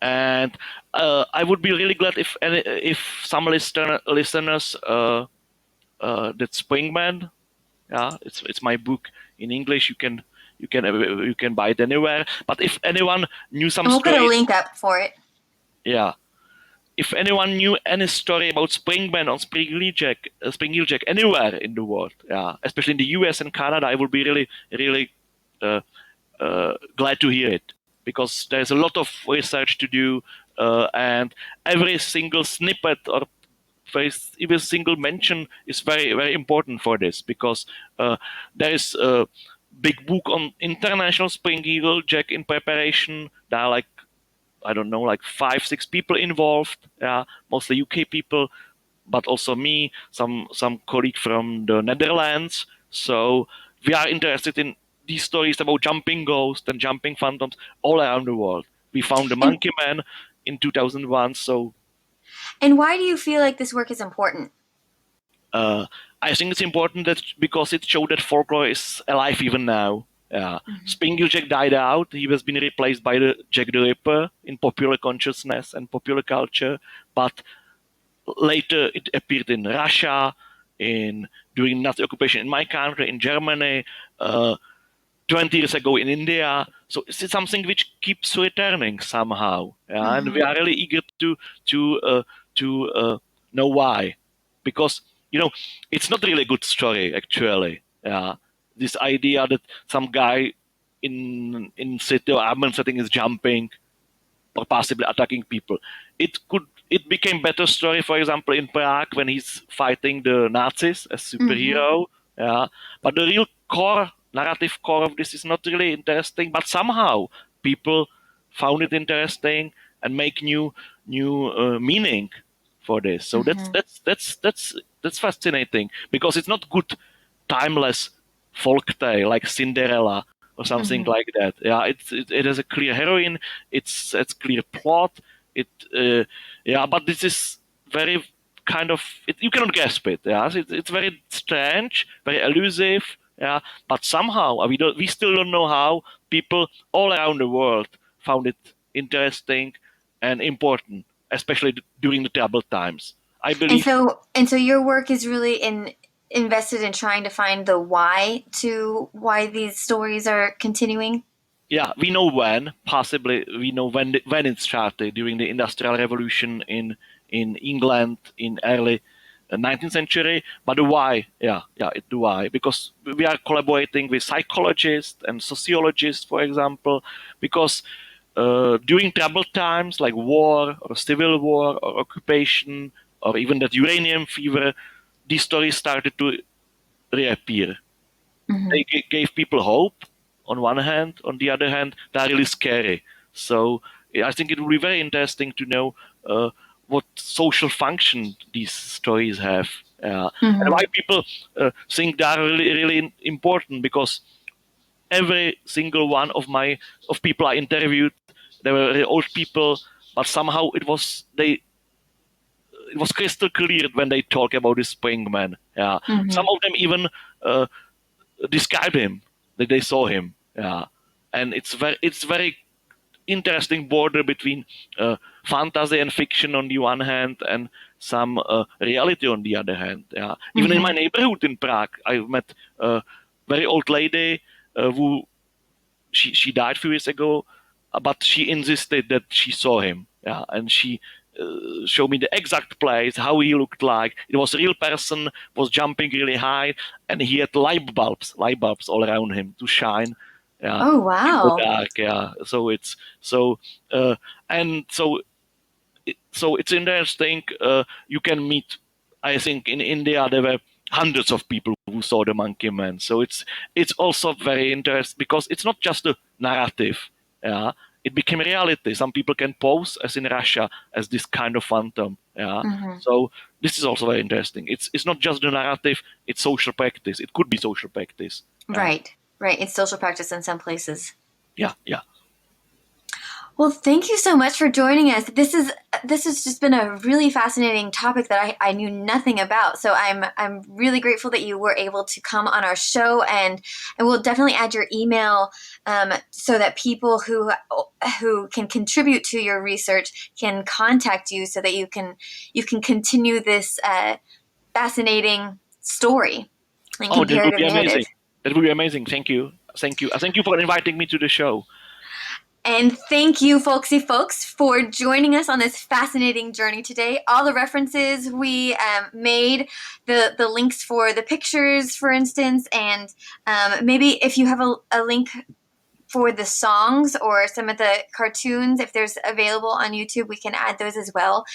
And I would be really glad if some listeners that Springman. Yeah, it's my book in English. You can buy it anywhere. But if anyone knew some And we'll put a stories, link up for it. yeah, if anyone knew any story about Springman or Spring Jack anywhere in the world, yeah, especially in the US and Canada, I would be really uh, glad to hear it because there's a lot of research to do, and every single snippet or every single mention is very important for this because there is a big book on international spring eagle jack in preparation. There are like I don't know, like 5 6 people involved. Yeah, mostly UK people, but also me, some colleague from the Netherlands. So we are interested in these stories about jumping ghosts and jumping phantoms all around the world. We found the And Monkey Man in 2001, so and why do you feel like this work is important? uh, I think it's important that because it showed that folklore is alive even now. Hmm. Springil Jack died out. He has been replaced by the Jack the Ripper in popular consciousness and popular culture. But later it appeared in Russia, in during Nazi occupation in my country, in Germany, 20 years ago in India. So it's something which keeps returning somehow, yeah? And we Hmm. are really eager to uh, to know why, because you know it's not really a good story actually. Yeah, this idea that some guy in city or urban setting is jumping or possibly attacking people. It became better story, for example, in Prague when he's fighting the Nazis as Hmm. superhero. Yeah, but the real core narrative core of this is not really interesting. But somehow people found it interesting and make new meaning for this. So Hmm. that's fascinating because it's not good timeless folk tale like Cinderella or something Hmm. like that. Yeah, it has a clear heroine. It's clear plot. It yeah, but this is very kind of you cannot grasp it. Yeah, it's very strange, very elusive. Yeah, but somehow we still don't know how people all around the world found it interesting and important, especially during the troubled times. I And believe. so your work is really invested in trying to find the why to why these stories are continuing. Yeah, we know when. Possibly, we know when it started during the Industrial Revolution in England in early 19th century. But the why, the why, because we are collaborating with psychologists and sociologists, for example, because during troubled times like war or civil war or occupation or even that uranium fever, these stories started to reappear. Mhm. They gave people hope on one hand. On the other hand, they're really scary. So I think it will be very interesting to know what social function these stories have, and why Mhm. people think they are really, really important. Because every single one of people I interviewed, they were really old people, but somehow it was crystal clear when they talk about this Springman. Yeah, some Mhm. of them even uh, describe him, that they saw him. Yeah, and it's very interesting border between fantasy and fiction on the one hand and some reality on the other hand. Yeah, even in my Mhm. neighborhood in Prague, I met a very old lady who she died a few years ago, but she insisted that she saw him. Yeah, and she showed me the exact place, how he looked like. It was a real person, was jumping really high, and he had light bulbs all around him to shine. Yeah, Oh, in the wow. dark. Yeah, so it's so and so so it's interesting. You can meet. I think in India there were hundreds of people who saw the Monkey Man. So it's also very interesting because it's not just a narrative. Yeah, it became a reality. Some people can pose, as in Russia, as this kind of phantom. Yeah, Mhm. so this is also very interesting. It's not just the narrative; it's social practice. It could be social practice. Yeah, Right. Right. It's social practice in some places. yeah, yeah. Well, thank you so much for joining us. This has just been a really fascinating topic that I knew nothing about. So I'm really grateful that you were able to come on our show, and we'll definitely add your email so that people who can contribute to your research can contact you so that you can continue this fascinating story and Oh, that would comparative be narrative. amazing. That would be amazing. Thank you. Thank you. Thank you for inviting me to the show. And thank you, folksy folks, for joining us on this fascinating journey today. All the references we made, the links for the pictures, for instance, and maybe if you have a link for the songs or some of the cartoons, if there's available on YouTube, we can add those as well,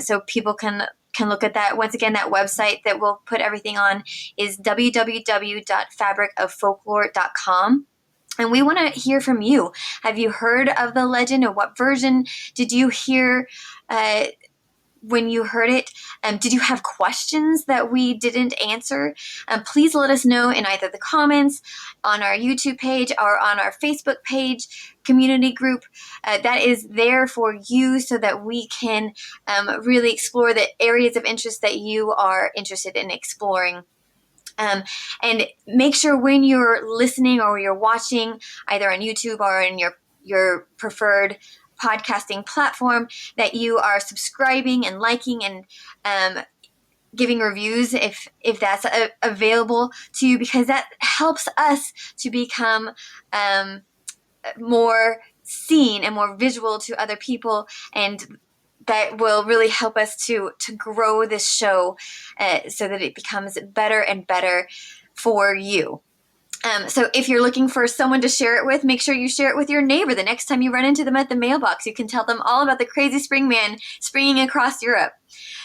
so people can look at that. Once again, that website that we'll put everything on is www.fabricoffolklore.com. And we want to hear from you. Have you heard of the legend, or what version did you hear uh, when you heard it? Did you have questions that we didn't answer? Please let us know in either the comments on our YouTube page or on our Facebook page community group. That is there for you so that we can really explore the areas of interest that you are interested in exploring. Um, and make sure when you're listening or you're watching, either on YouTube or in your preferred podcasting platform, that you are subscribing and liking and giving reviews if that's available to you, because that helps us to become more seen and more visual to other people, and that will really help us to grow this show so that it becomes better and better for you. So if you're looking for someone to share it with, make sure you share it with your neighbor. The next time you run into them at the mailbox, you can tell them all about the crazy Springman springing across Europe.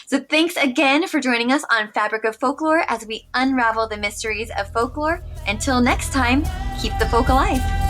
So thanks again for joining us on Fabric of Folklore as we unravel the mysteries of folklore. Until next time, keep the folk alive.